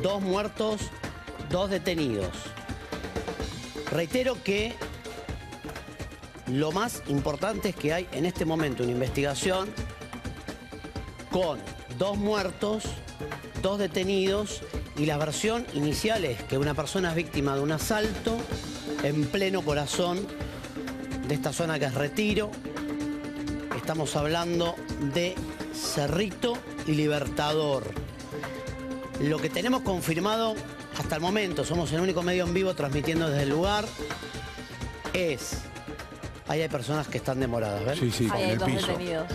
2 muertos, 2 detenidos. Reitero que lo más importante es que hay en este momento una investigación con 2 muertos, 2 detenidos, y la versión inicial es que una persona es víctima de un asalto en pleno corazón de esta zona que es Retiro. Estamos hablando de Cerrito y Libertador. Lo que tenemos confirmado hasta el momento, somos el único medio en vivo transmitiendo desde el lugar, es... Ahí hay personas que están demoradas, ¿ven? Sí, sí, Ahí en hay el 2 piso. detenidos.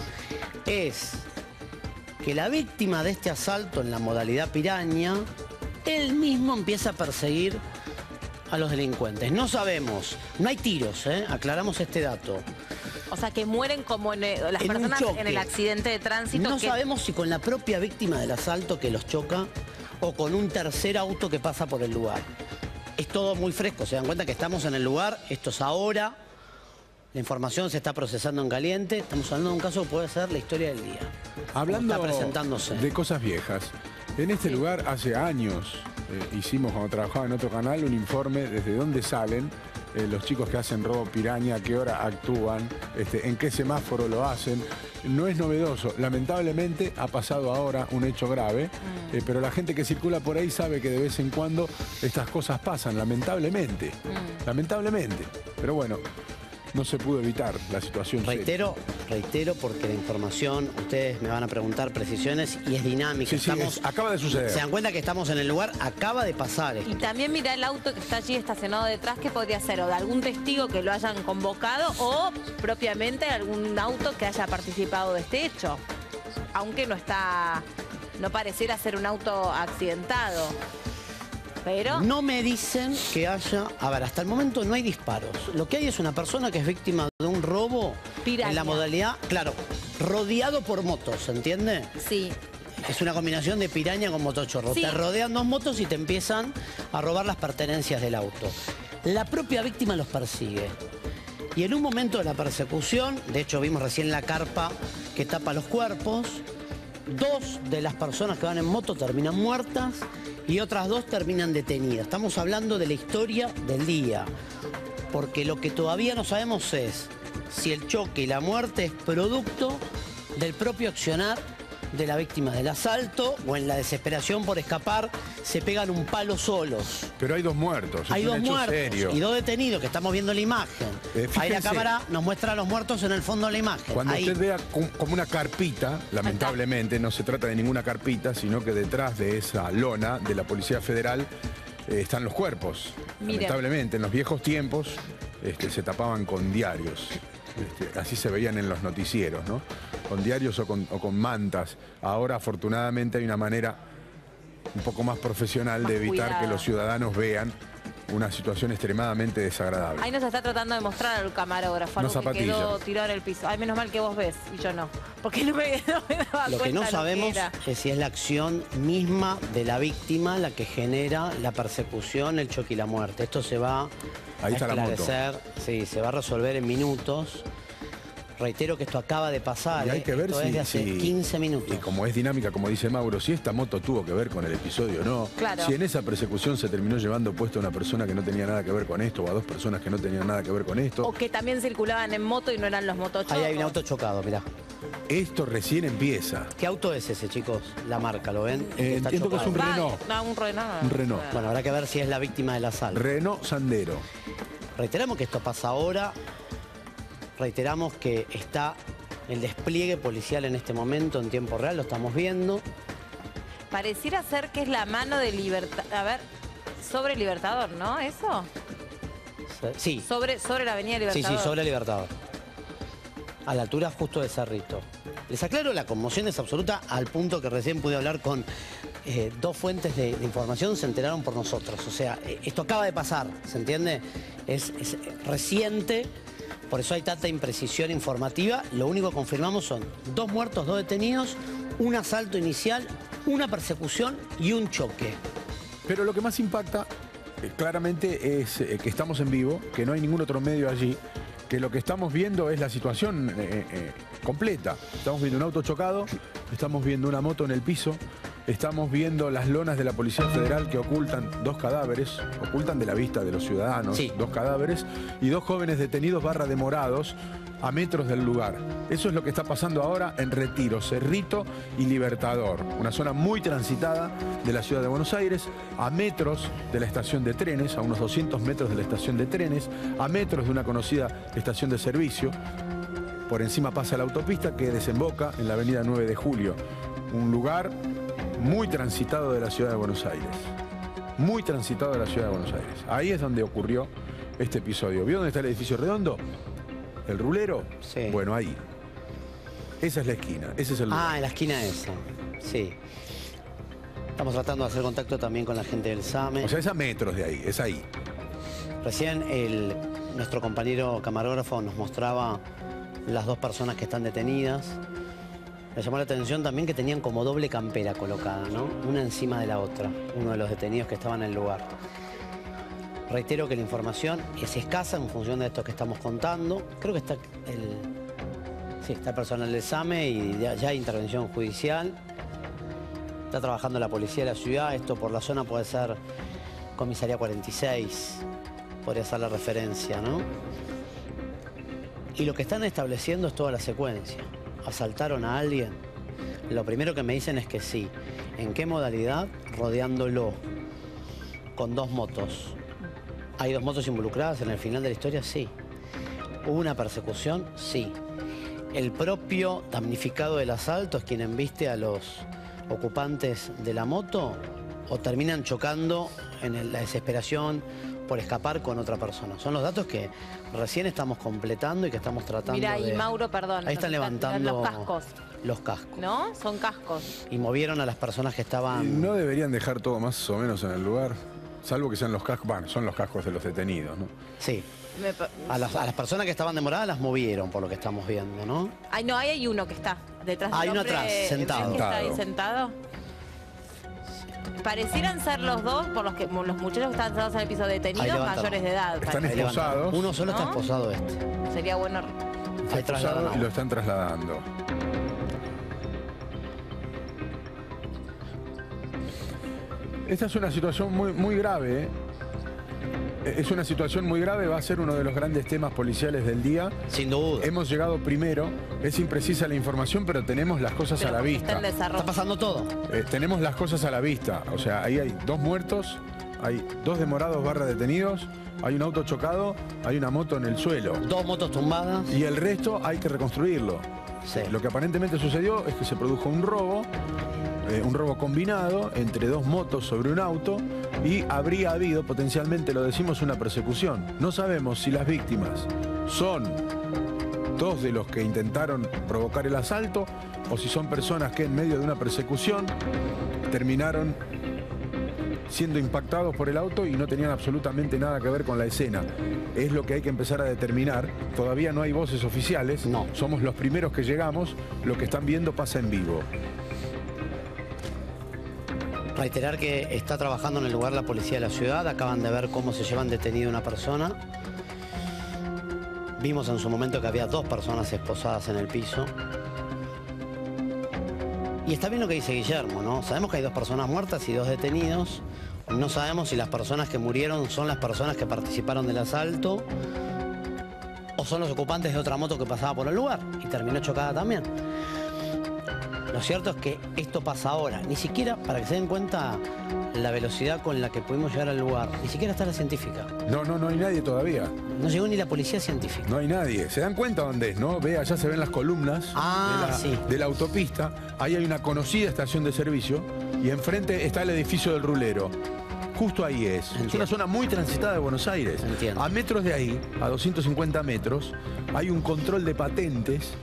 Es que la víctima de este asalto en la modalidad piraña, él mismo empieza a perseguir a los delincuentes. No sabemos, no hay tiros, aclaramos este dato. O sea, que mueren como las En un personas choque. en el accidente de tránsito. No que... sabemos si con la propia víctima del asalto que los choca o con un tercer auto que pasa por el lugar. Es todo muy fresco, se dan cuenta que estamos en el lugar, esto es ahora, la información se está procesando en caliente, estamos hablando de un caso que puede ser la historia del día. Hablando Está presentándose. de cosas viejas, en este lugar hace años hicimos, cuando trabajaba en otro canal, un informe desde dónde salen los chicos que hacen robo piraña, a qué hora actúan, en qué semáforo lo hacen. No es novedoso, lamentablemente ha pasado ahora un hecho grave, pero la gente que circula por ahí sabe que de vez en cuando estas cosas pasan, lamentablemente, lamentablemente. Pero bueno, no se pudo evitar la situación. Reitero porque la información, ustedes me van a preguntar precisiones y es dinámica. Sí, sí, acaba de suceder. Se dan cuenta que estamos en el lugar, acaba de pasar esto. Y también mirá el auto que está allí estacionado detrás, que podría ser o de algún testigo que lo hayan convocado o propiamente algún auto que haya participado de este hecho. Aunque no pareciera ser un auto accidentado. Pero... No me dicen que haya... A ver, hasta el momento no hay disparos. Lo que hay es una persona que es víctima de un robo Piraña. en la modalidad, claro, rodeado por motos, ¿entiende? Sí. Es una combinación de piraña con motochorro. Sí. Te rodean 2 motos y te empiezan a robar las pertenencias del auto. La propia víctima los persigue. Y en un momento de la persecución, de hecho vimos recién la carpa que tapa los cuerpos, 2 de las personas que van en moto terminan muertas y otras 2 terminan detenidas. Estamos hablando de la historia del día, porque lo que todavía no sabemos es si el choque y la muerte es producto del propio accionar de la víctima del asalto o en la desesperación por escapar se pegan un palo solos. Pero hay 2 muertos, Hay es 2 un hecho muertos serio. y 2 detenidos que estamos viendo en la imagen. Ahí la Fíjense. cámara nos muestra a los muertos en el fondo de la imagen. Cuando Ahí. usted vea como una carpita, lamentablemente no se trata de ninguna carpita, sino que detrás de esa lona de la Policía Federal están los cuerpos. Miren. Lamentablemente, en los viejos tiempos se tapaban con diarios. Así se veían en los noticieros, ¿no? Con diarios o con mantas. Ahora, afortunadamente, hay una manera un poco más profesional Más de evitar cuidada. que los ciudadanos vean una situación extremadamente desagradable. Ahí nos está tratando de mostrar al camarógrafo algo Una que zapatilla. quedó tirado en el piso. Ay, menos mal que vos ves y yo no. Porque no me daba Lo que no cuenta sabemos era. es si es la acción misma de la víctima la que genera la persecución, el choque y la muerte. Esto se va Ahí a está la moto. esclarecer, sí, se va a resolver en minutos. Reitero que esto acaba de pasar, Y hay que ver esto es de hace 15 minutos. Y como es dinámica, como dice Mauro, si esta moto tuvo que ver con el episodio o no. Claro. Si en esa persecución se terminó llevando puesto a una persona que no tenía nada que ver con esto o a 2 personas que no tenían nada que ver con esto. O que también circulaban en moto y no eran los motochorros. Ahí hay un auto chocado, mirá. Esto recién empieza. ¿Qué auto es ese, chicos? La marca, ¿lo ven? Está entiendo que es un chocado. Renault. No, un Renault. Un Renault. Bueno, habrá que ver si es la víctima del asalto. Renault Sandero. Reiteramos que esto pasa ahora. Reiteramos que está el despliegue policial en este momento en tiempo real, lo estamos viendo. Pareciera ser que es la mano de Libertad. A ver, sobre Libertador, ¿no? ¿Eso? Sí, Sobre la avenida sí, Libertador. sí, sobre Libertador. A la altura justo de Cerrito. Les aclaro, la conmoción es absoluta al punto que recién pude hablar con 2 fuentes de información, se enteraron por nosotros. O sea, esto acaba de pasar, ¿se entiende? Es reciente. Por eso hay tanta imprecisión informativa. Lo único que confirmamos son 2 muertos, 2 detenidos, un asalto inicial, una persecución y un choque. Pero lo que más impacta claramente es que estamos en vivo, que no hay ningún otro medio allí, que lo que estamos viendo es la situación completa. Estamos viendo un auto chocado, estamos viendo una moto en el piso, Estamos viendo las lonas de la Policía Federal que ocultan 2 cadáveres, ocultan de la vista de los ciudadanos, Sí. 2 cadáveres y 2 jóvenes detenidos demorados a metros del lugar. Eso es lo que está pasando ahora en Retiro, Cerrito y Libertador, una zona muy transitada de la ciudad de Buenos Aires, a metros de la estación de trenes, a unos 200 metros de la estación de trenes, a metros de una conocida estación de servicio. Por encima pasa la autopista que desemboca en la avenida 9 de Julio, un lugar muy transitado de la ciudad de Buenos Aires. Muy transitado de la ciudad de Buenos Aires. Ahí es donde ocurrió este episodio. ¿Vio dónde está el edificio redondo? ¿El rulero? Sí. Bueno, ahí. Esa es la esquina, ese es el lugar. Ah, en la esquina esa. Sí. Estamos tratando de hacer contacto también con la gente del SAME. O sea, es a metros de ahí, es ahí. Recién nuestro compañero camarógrafo nos mostraba las 2 personas que están detenidas. Me llamó la atención también que tenían como doble campera colocada, ¿no? Una encima de la otra, uno de los detenidos que estaban en el lugar. Reitero que la información es escasa en función de esto que estamos contando. Creo que está está el personal del SAME y ya hay intervención judicial. Está trabajando la policía de la ciudad. Esto por la zona puede ser comisaría 46, podría ser la referencia, ¿no? Y lo que están estableciendo es toda la secuencia. ¿Asaltaron a alguien? Lo primero que me dicen es que sí. ¿En qué modalidad? Rodeándolo. Con 2 motos. ¿Hay 2 motos involucradas en el final de la historia? Sí. ¿Hubo una persecución? Sí. El propio damnificado del asalto es quien embiste a los ocupantes de la moto o terminan chocando en la desesperación por escapar con otra persona. Son los datos que recién estamos completando y que estamos tratando Mira, de... y Mauro, perdón. Ahí están levantando los cascos, los cascos. ¿no? Son cascos. Y movieron a las personas que Y estaban... no deberían dejar todo más o menos en el lugar, salvo que sean los cascos, bueno, son los cascos de los detenidos, ¿no? Sí. A las personas que estaban demoradas las movieron, por lo que estamos viendo, ¿no? Ay, no, ahí hay uno que está detrás del Hay uno hombre, atrás, ¿ves sentado. que está ahí sentado? Parecieran ser los 2, por los muchachos que están sentados en el piso detenidos, levantaron. mayores de edad. Están parece. Ahí levantaron. esposados. Uno solo está ¿No? esposado este. Sería bueno. Está Ahí trasladan esposado a y lo uno. están trasladando. Esta es una situación muy grave, ¿eh? Es una situación muy grave, va a ser uno de los grandes temas policiales del día. Sin duda. Hemos llegado primero, es imprecisa la información, pero tenemos las cosas Pero a la porque está vista. en desarrollo. Está pasando todo. Tenemos las cosas a la vista, o sea, ahí hay 2 muertos, hay 2 demorados detenidos, hay un auto chocado, hay una moto en el suelo. 2 motos tumbadas. Y el resto hay que reconstruirlo. Sí. Lo que aparentemente sucedió es que se produjo un robo combinado entre 2 motos sobre un auto y habría habido potencialmente, lo decimos, una persecución. No sabemos si las víctimas son 2 de los que intentaron provocar el asalto o si son personas que en medio de una persecución terminaron siendo impactados por el auto y no tenían absolutamente nada que ver con la escena. Es lo que hay que empezar a determinar. Todavía no hay voces oficiales. No. Somos los primeros que llegamos. Lo que están viendo pasa en vivo. Reiterar que está trabajando en el lugar la policía de la ciudad. Acaban de ver cómo se llevan detenida una persona. Vimos en su momento que había 2 personas esposadas en el piso. Y está bien lo que dice Guillermo, ¿no? Sabemos que hay 2 personas muertas y 2 detenidos. No sabemos si las personas que murieron son las personas que participaron del asalto o son los ocupantes de otra moto que pasaba por el lugar y terminó chocada también. Lo cierto es que esto pasa ahora. Ni siquiera, para que se den cuenta la velocidad con la que pudimos llegar al lugar, ni siquiera está la científica. No hay nadie todavía. No llegó ni la policía científica. No hay nadie. ¿Se dan cuenta dónde es, no? Ve, allá se ven las columnas Sí. de la autopista. Ahí hay una conocida estación de servicio y enfrente está el edificio del rulero. Justo ahí es. Entiendo. Es una zona muy transitada de Buenos Aires. Entiendo. A metros de ahí, a 250 metros, hay un control de patentes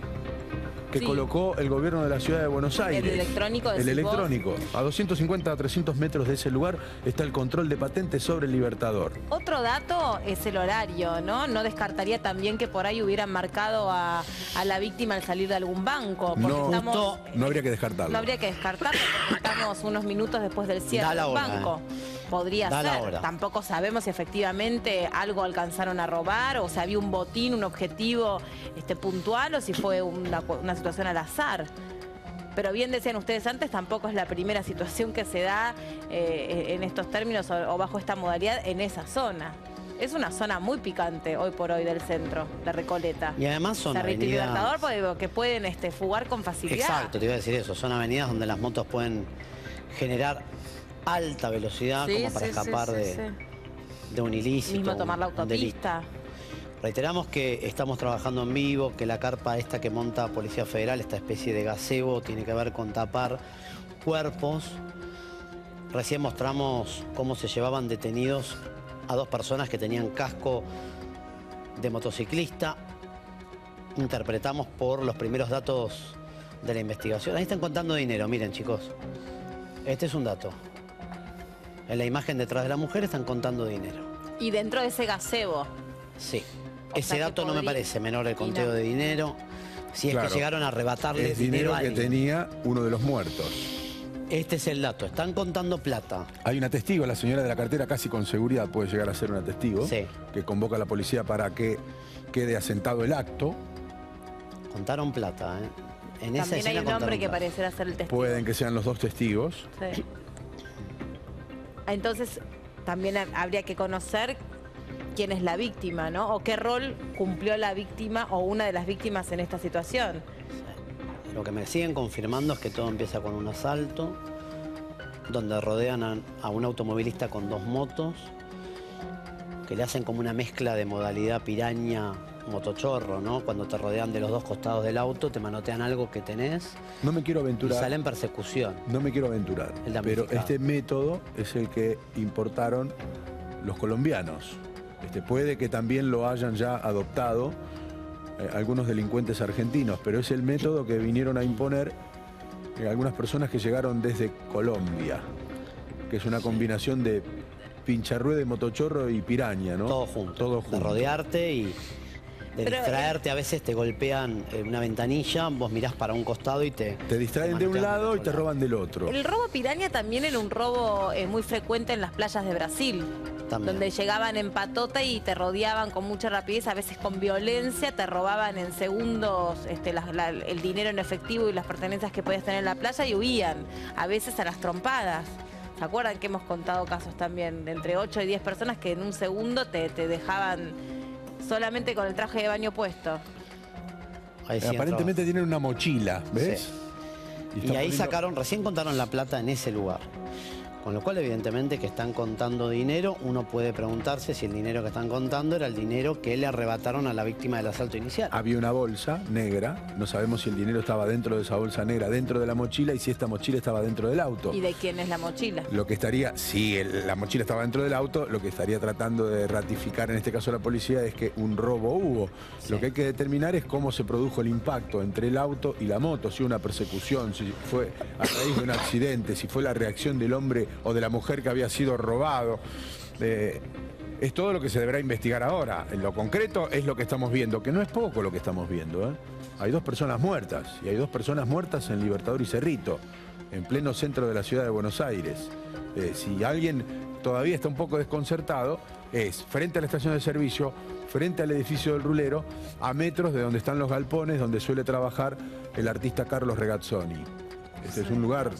que Sí. colocó el gobierno de la ciudad de Buenos Aires. El electrónico, El decís vos. electrónico. A 250 a 300 metros de ese lugar está el control de patentes sobre el Libertador. Otro dato es el horario, ¿no? No descartaría también que por ahí hubieran marcado a la víctima al salir de algún banco. Porque No, estamos, no habría que descartarlo. no habría que descartarlo porque estamos unos minutos después del Da cierre la del hora, banco. Podría Da la ser. hora. Tampoco sabemos si efectivamente algo alcanzaron a robar o si había un botín, un objetivo puntual o si fue una situación al azar. Pero bien decían ustedes antes, tampoco es la primera situación que se da en estos términos o bajo esta modalidad en esa zona. Es una zona muy picante hoy por hoy del centro, de Recoleta. Y además son Cerrito y avenidas... Libertador, porque pueden fugar con facilidad. Exacto, te iba a decir eso. Son avenidas donde las motos pueden generar alta velocidad como para escapar de un ilícito. Mismo tomar la un delito. autopista. Reiteramos que estamos trabajando en vivo, que la carpa esta que monta Policía Federal, esta especie de gazebo, tiene que ver con tapar cuerpos. Recién mostramos cómo se llevaban detenidos a 2 personas que tenían casco de motociclista. Interpretamos por los primeros datos de la investigación. Ahí están contando dinero, miren chicos. Este es un dato. En la imagen detrás de la mujer están contando dinero. Y dentro de ese gazebo. Sí. O Ese sea, dato no me parece menor el conteo no. de dinero. Si es Claro. que llegaron a arrebatarle Es dinero dinero a que alguien. tenía uno de los muertos. Este es el dato. Están contando plata. Hay una testigo, la señora de la cartera, casi con seguridad puede llegar a ser una testigo, Sí. que convoca a la policía para que quede asentado el acto. Contaron plata, ¿eh? En esa También hay escena un hombre contaron que plata. parecerá ser el testigo. Pueden que sean los 2 testigos. Sí. Entonces, también habría que conocer quién es la víctima, ¿no? O qué rol cumplió la víctima o una de las víctimas en esta situación. Lo que me siguen confirmando es que todo empieza con un asalto, donde rodean a un automovilista con 2 motos, que le hacen como una mezcla de modalidad piraña, motochorro, ¿no? Cuando te rodean de los 2 costados del auto, te manotean algo que tenés No me quiero y aventurar. salen en persecución. No me quiero aventurar. El Pero damnificado. este método es el que importaron los colombianos. Puede que también lo hayan ya adoptado algunos delincuentes argentinos, pero es el método que vinieron a imponer algunas personas que llegaron desde Colombia, que es una combinación de pincharrueda y motochorro y piraña, ¿no? Todo junto. Todo De junto. rodearte y de Pero, distraerte. A veces te golpean una ventanilla, vos mirás para un costado y te distraen de un manotean lado del y otro te roban del otro. El robo piraña también era un robo muy frecuente en las playas de Brasil. También. Donde llegaban en patota y te rodeaban con mucha rapidez, a veces con violencia, te robaban en segundos el dinero en efectivo y las pertenencias que podías tener en la playa y huían, a veces a las trompadas. ¿Se acuerdan que hemos contado casos también de entre 8 y 10 personas que en un segundo te dejaban solamente con el traje de baño puesto? Ahí sí Aparentemente tienen una mochila, ¿ves? Sí. Y Y están ahí poniendo- sacaron, recién contaron la plata en ese lugar. Con lo cual, evidentemente, que están contando dinero, uno puede preguntarse si el dinero que están contando era el dinero que le arrebataron a la víctima del asalto inicial. Había una bolsa negra, no sabemos si el dinero estaba dentro de esa bolsa negra, dentro de la mochila, y si esta mochila estaba dentro del auto. ¿Y de quién es la mochila? Lo que estaría, si la mochila estaba dentro del auto, lo que estaría tratando de ratificar en este caso la policía es que un robo hubo. Sí. Lo que hay que determinar es cómo se produjo el impacto entre el auto y la moto, si hubo una persecución, si fue a raíz de un accidente, si fue la reacción del hombre o de la mujer que había sido robado. Es todo lo que se deberá investigar ahora. En lo concreto es lo que estamos viendo, que no es poco lo que estamos viendo, ¿eh? Hay 2 personas muertas, y hay 2 personas muertas en Libertador y Cerrito, en pleno centro de la ciudad de Buenos Aires. Si alguien todavía está un poco desconcertado, es frente a la estación de servicio, frente al edificio del Rulero, a metros de donde están los galpones, donde suele trabajar el artista Carlos Regazzoni. Este es un lugar...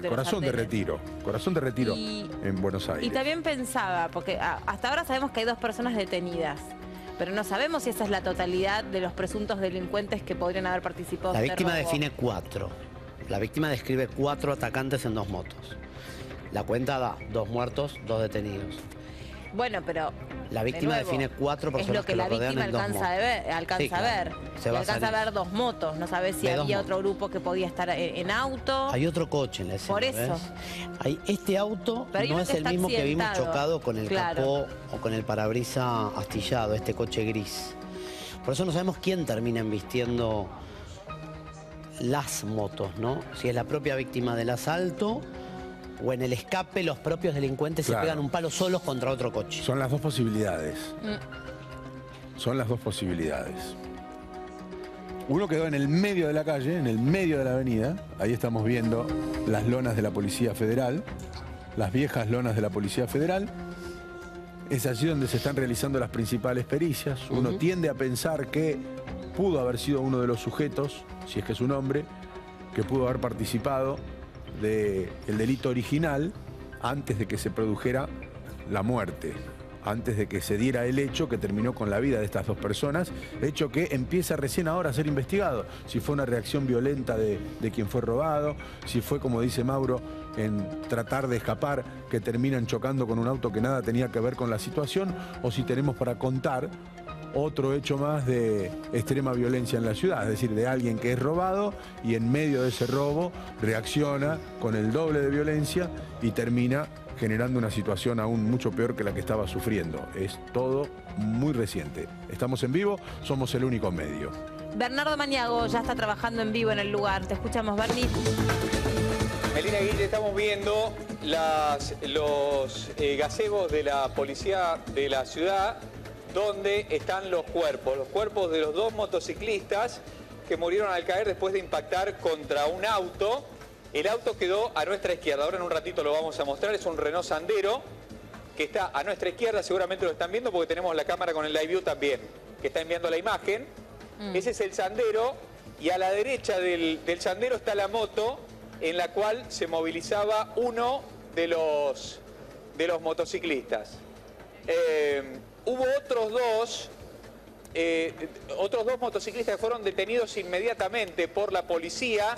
De Corazón los de Retiro, Corazón de Retiro Y- en Buenos Aires. Y también pensaba, porque hasta ahora sabemos que hay 2 personas detenidas, pero no sabemos si esa es la totalidad de los presuntos delincuentes que podrían haber participado La en este víctima robo. define 4. La víctima describe 4 atacantes en 2 motos. La cuenta da 2 muertos, 2 detenidos. Bueno, pero La víctima de nuevo, define 4 es personas lo que lo la rodean víctima en 2 alcanza, motos. alcanza Sí, a ver. claro. Y Se basa alcanza en a ver eso. 2 motos. No sabes si De 2 había motos. otro grupo que podía estar en auto. Hay otro coche en la escena, Por eso. ¿ves? Este auto Pero hay no uno es que el está mismo que vimos accidentado. chocado con el Claro. capó o con el parabrisas astillado, este coche gris. Por eso no sabemos quién termina embistiendo las motos, ¿no? Si es la propia víctima del asalto o en el escape los propios delincuentes Claro. se pegan un palo solos contra otro coche. Son las 2 posibilidades. Mm. Son las 2 posibilidades. Uno quedó en el medio de la calle, en el medio de la avenida. Ahí estamos viendo las lonas de la Policía Federal, las viejas lonas de la Policía Federal. Es allí donde se están realizando las principales pericias. Uno tiende a pensar que pudo haber sido uno de los sujetos, si es que es un hombre, que pudo haber participado del delito original antes de que se produjera la muerte, antes de que se diera el hecho que terminó con la vida de estas dos personas, hecho que empieza recién ahora a ser investigado. Si fue una reacción violenta de quien fue robado, si fue, como dice Mauro, en tratar de escapar, que terminan chocando con un auto que nada tenía que ver con la situación, o si tenemos para contar otro hecho más de extrema violencia en la ciudad, es decir, de alguien que es robado y en medio de ese robo reacciona con el doble de violencia y termina generando una situación aún mucho peor que la que estaba sufriendo. Es todo muy reciente. Estamos en vivo, somos el único medio. Bernardo Maniago ya está trabajando en vivo en el lugar. Te escuchamos, Berni. Melina Guille, estamos viendo los gazebos de la policía de la ciudad, donde están los cuerpos de los dos motociclistas que murieron al caer después de impactar contra un auto. El auto quedó a nuestra izquierda, ahora en un ratito lo vamos a mostrar, es un Renault Sandero que está a nuestra izquierda, seguramente lo están viendo porque tenemos la cámara con el live view también, que está enviando la imagen. Ese es el Sandero y a la derecha del Sandero está la moto en la cual se movilizaba uno de los motociclistas. Hubo otros dos motociclistas que fueron detenidos inmediatamente por la policía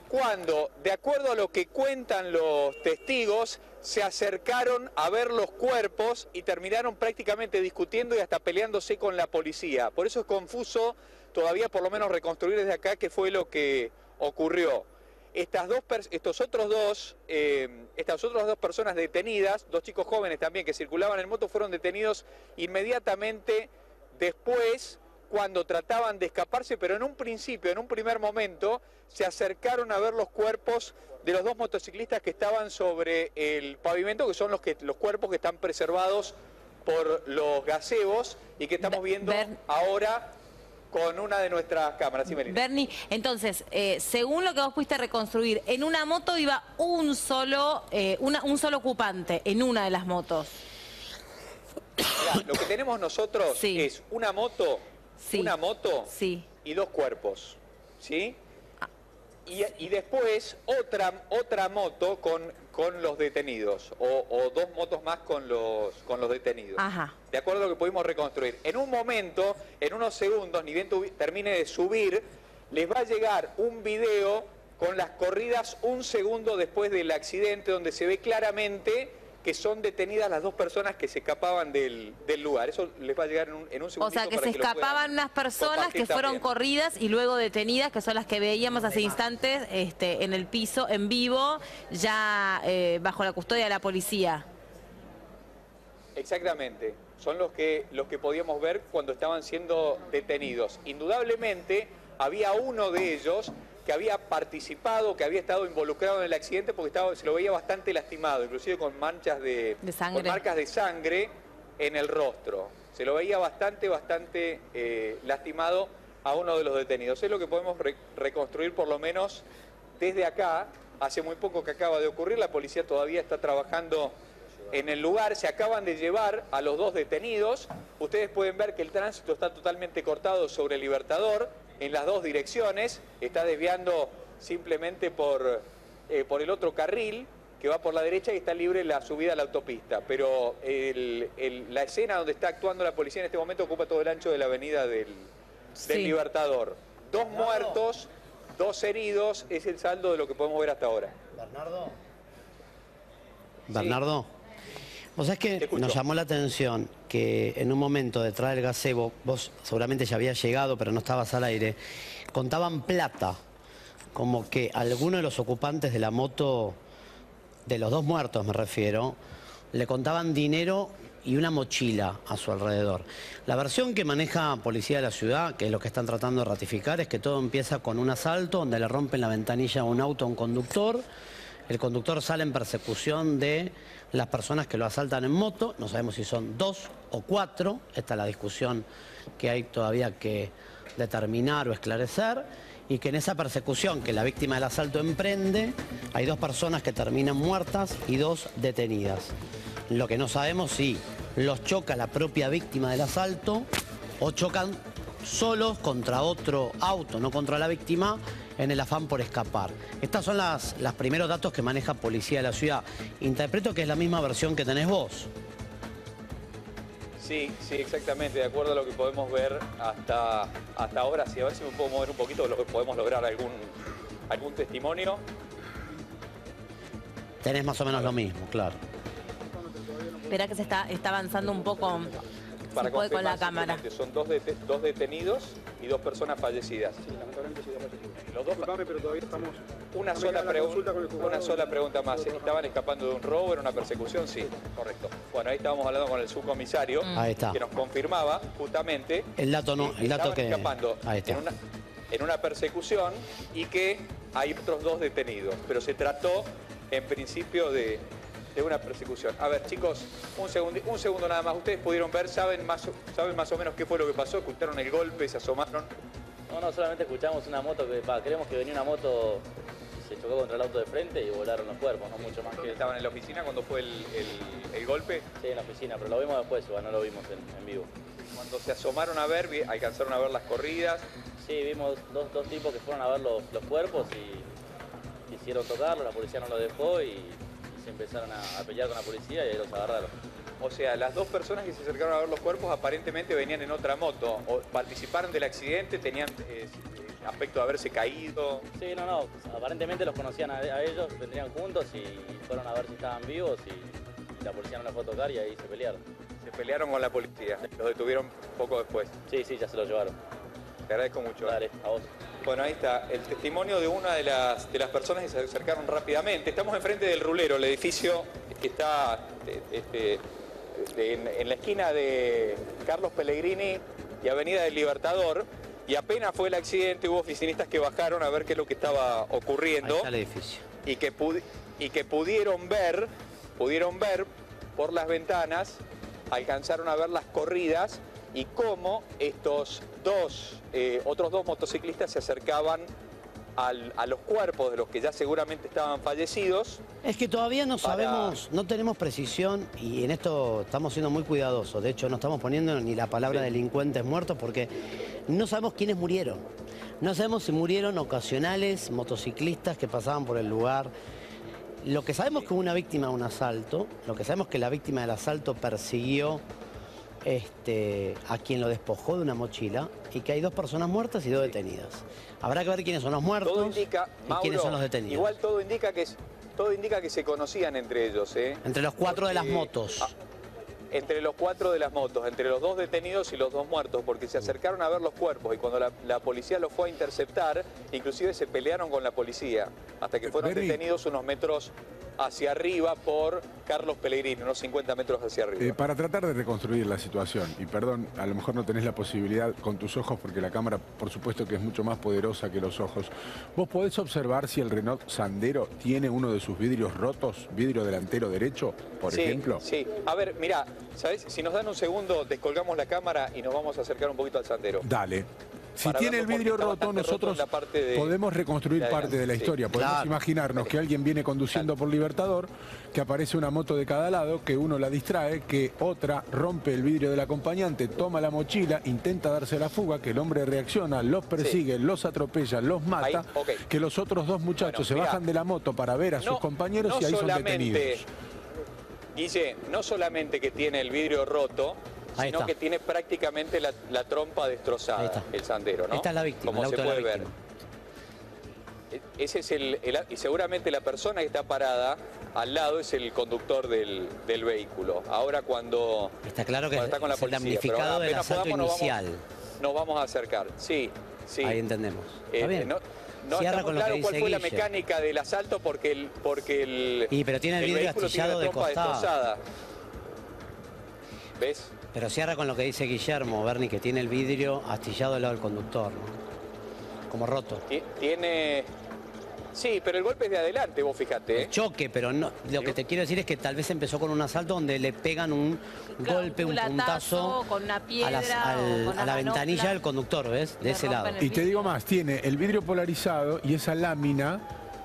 cuando, de acuerdo a lo que cuentan los testigos, se acercaron a ver los cuerpos y terminaron prácticamente discutiendo y hasta peleándose con la policía. Por eso es confuso todavía por lo menos reconstruir desde acá qué fue lo que ocurrió. Estas otras dos personas detenidas, dos chicos jóvenes también que circulaban en moto, fueron detenidos inmediatamente después cuando trataban de escaparse, pero en un principio, en un primer momento, se acercaron a ver los cuerpos de los dos motociclistas que estaban sobre el pavimento, que son los cuerpos que están preservados por los gazebos y que estamos viendo ahora con una de nuestras cámaras. Sí, Melina. Berni, entonces, según lo que vos pudiste reconstruir, en una moto iba un solo ocupante, en una de las motos. Mirá, lo que tenemos nosotros es una moto, y dos cuerpos, ¿sí? Y después otra moto con los detenidos, o dos motos más con los detenidos. Ajá. De acuerdo a lo que pudimos reconstruir. En un momento, en unos segundos, ni bien termine de subir, les va a llegar un video con las corridas un segundo después del accidente, donde se ve claramente que son detenidas las dos personas que se escapaban del lugar. Eso les va a llegar en un segundo. O sea, que se escapaban unas personas que fueron corridas y luego detenidas, que son las que veíamos hace instantes en el piso, en vivo, ya bajo la custodia de la policía. Exactamente. Son los que podíamos ver cuando estaban siendo detenidos. Indudablemente había uno de ellos que había participado, que había estado involucrado en el accidente porque se lo veía bastante lastimado, inclusive con manchas con marcas de sangre en el rostro. Se lo veía bastante lastimado a uno de los detenidos. Es lo que podemos reconstruir por lo menos desde acá. Hace muy poco que acaba de ocurrir, la policía todavía está trabajando en el lugar. Se acaban de llevar a los dos detenidos. Ustedes pueden ver que el tránsito está totalmente cortado sobre el Libertador en las dos direcciones, está desviando simplemente por el otro carril que va por la derecha y está libre la subida a la autopista. Pero la escena donde está actuando la policía en este momento ocupa todo el ancho de la avenida del Libertador. Dos muertos, dos heridos, es el saldo de lo que podemos ver hasta ahora. Bernardo, vos sabés que nos llamó la atención que en un momento detrás del gazebo, vos seguramente ya habías llegado pero no estabas al aire, contaban plata, como que alguno de los ocupantes de la moto, de los dos muertos me refiero, le contaban dinero y una mochila a su alrededor. La versión que maneja Policía de la Ciudad, que es lo que están tratando de ratificar, es que todo empieza con un asalto donde le rompen la ventanilla a un auto a un conductor. El conductor sale en persecución de las personas que lo asaltan en moto. No sabemos si son 2 o 4. Esta es la discusión que hay todavía que determinar o esclarecer. Y que en esa persecución que la víctima del asalto emprende, hay 2 personas que terminan muertas y 2 detenidas. Lo que no sabemos si los choca la propia víctima del asalto o chocan solos contra otro auto, no contra la víctima, en el afán por escapar. Estos son los primeros datos que maneja Policía de la Ciudad. Interpreto que es la misma versión que tenés vos. Sí, exactamente, de acuerdo a lo que podemos ver hasta ahora. Sí, a ver si me puedo mover un poquito, podemos lograr algún testimonio. Tenés más o menos lo mismo, claro. Espera que se está avanzando un poco. Para Se puede con la confirmar, cámara. son dos detenidos y 2 personas fallecidas. Sí, lamentablemente sí, dos fallecidos. Los dos, Disculpame, pero todavía estamos... una sola pregunta más. ¿Estaban escapando de un robo? ¿Era una persecución? Sí, correcto. Bueno, ahí estábamos hablando con el subcomisario, Ahí está. que nos confirmaba justamente El dato no, que el dato estaban que... escapando Ahí está. en una persecución y que hay otros 2 detenidos. Pero se trató, en principio, de una persecución. A ver, chicos, un segundo nada más. Ustedes pudieron ver, saben más o menos qué fue lo que pasó, escucharon el golpe, se asomaron. No, solamente escuchamos una moto creemos que venía una moto y se chocó contra el auto de frente y volaron los cuerpos, no mucho más que eso. ¿Estaban en la oficina cuando fue el golpe? Sí, en la oficina, pero lo vimos después, no lo vimos en vivo. Cuando se asomaron a ver, alcanzaron a ver las corridas. Sí, vimos dos tipos que fueron a ver los cuerpos y quisieron tocarlos, la policía no lo dejó y se empezaron a pelear con la policía y ahí los agarraron. O sea, las 2 personas que se acercaron a ver los cuerpos aparentemente venían en otra moto. O participaron del accidente, tenían aspecto de haberse caído. Sí, no, aparentemente los conocían a ellos, vendrían juntos y fueron a ver si estaban vivos y la policía no los fue a tocar y ahí se pelearon. Se pelearon con la policía, los detuvieron poco después. Sí, ya se los llevaron. Te agradezco mucho. Dale, a vos. Bueno, ahí está el testimonio de una de las personas que se acercaron rápidamente. Estamos enfrente del Rulero, el edificio que está en la esquina de Carlos Pellegrini y Avenida del Libertador. Y apenas fue el accidente, hubo oficinistas que bajaron a ver qué es lo que estaba ocurriendo. Ahí está el edificio. Y que pudieron ver por las ventanas, alcanzaron a ver las corridas y cómo estos otros dos motociclistas se acercaban a los cuerpos de los que ya seguramente estaban fallecidos. Es que todavía no sabemos, no tenemos precisión y en esto estamos siendo muy cuidadosos. De hecho, no estamos poniendo ni la palabra delincuentes muertos porque no sabemos quiénes murieron. No sabemos si murieron ocasionales, motociclistas que pasaban por el lugar. Lo que sabemos que hubo una víctima de un asalto, lo que sabemos que la víctima del asalto persiguió a quien lo despojó de una mochila y que hay 2 personas muertas y 2 detenidas. Habrá que ver quiénes son los muertos Todo indica, y Mauro, quiénes son los detenidos. Igual todo indica que se conocían entre ellos. Entre los 4 de las motos. Entre los 4 de las motos, entre los 2 detenidos y los 2 muertos, porque se acercaron a ver los cuerpos y cuando la policía los fue a interceptar, inclusive se pelearon con la policía, hasta que fueron detenidos unos metros hacia arriba por Carlos Pellegrini, unos 50 metros hacia arriba. Para tratar de reconstruir la situación, y perdón, a lo mejor no tenés la posibilidad con tus ojos, porque la cámara, por supuesto que es mucho más poderosa que los ojos, vos podés observar si el Renault Sandero tiene uno de sus vidrios rotos, vidrio delantero derecho, por ejemplo. Sí, a ver, mirá, ¿sabés? Si nos dan un segundo, descolgamos la cámara y nos vamos a acercar un poquito al Sandero. Dale. Si Para tiene el verlo, vidrio porque está roto, bastante roto nosotros en la parte de- podemos reconstruir de parte de la adelante, historia. sí. Podemos Claro. imaginarnos que alguien viene conduciendo por Libertador, que aparece una moto de cada lado, que uno la distrae, que otra rompe el vidrio del acompañante, toma la mochila, intenta darse la fuga, que el hombre reacciona, los persigue, los atropella, los mata, Ahí, ok. que los otros 2 muchachos Bueno, se mirá. bajan de la moto para ver a sus compañeros y ahí son detenidos. Guille, no solamente que tiene el vidrio roto, Ahí sino está. que tiene prácticamente la trompa destrozada, Ahí está. el Sandero, ¿no? Esta es la víctima, Como el se auto de puede la ver. Ese es y seguramente la persona que está parada al lado es el conductor del vehículo. Ahora cuando Está claro que cuando está con la es el policía, damnificado pero del apenas asalto podamos, inicial. Nos vamos a acercar. Sí. Ahí entendemos. Está bien. No Cierra está con muy lo que claro cuál dice fue la Guille. mecánica del asalto porque el Y pero tiene el vidrio vehículo tiene astillado la de trompa costado. destrozada. ¿Ves? Pero cierra con lo que dice Guillermo, Bernie, que tiene el vidrio astillado del lado del conductor, ¿no? Como roto. Tiene... Sí, pero el golpe es de adelante, vos fijate. El choque, pero no, lo que te quiero decir es que tal vez empezó con un asalto donde le pegan un golpe, un puntazo con una piedra, a o con la una ventanilla manopla. del conductor, ¿ves? De Le ese lado. rompen el Y te digo más, tiene el vidrio polarizado y esa lámina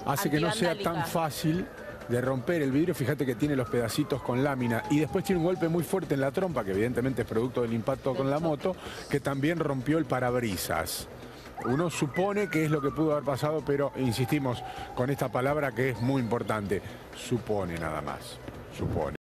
hace que no sea tan Antivandálica. fácil de romper el vidrio. Fíjate que tiene los pedacitos con lámina y después tiene un golpe muy fuerte en la trompa, que evidentemente es producto del impacto con la moto, que también rompió el parabrisas. Uno supone que es lo que pudo haber pasado, pero insistimos con esta palabra que es muy importante. Supone nada más. Supone.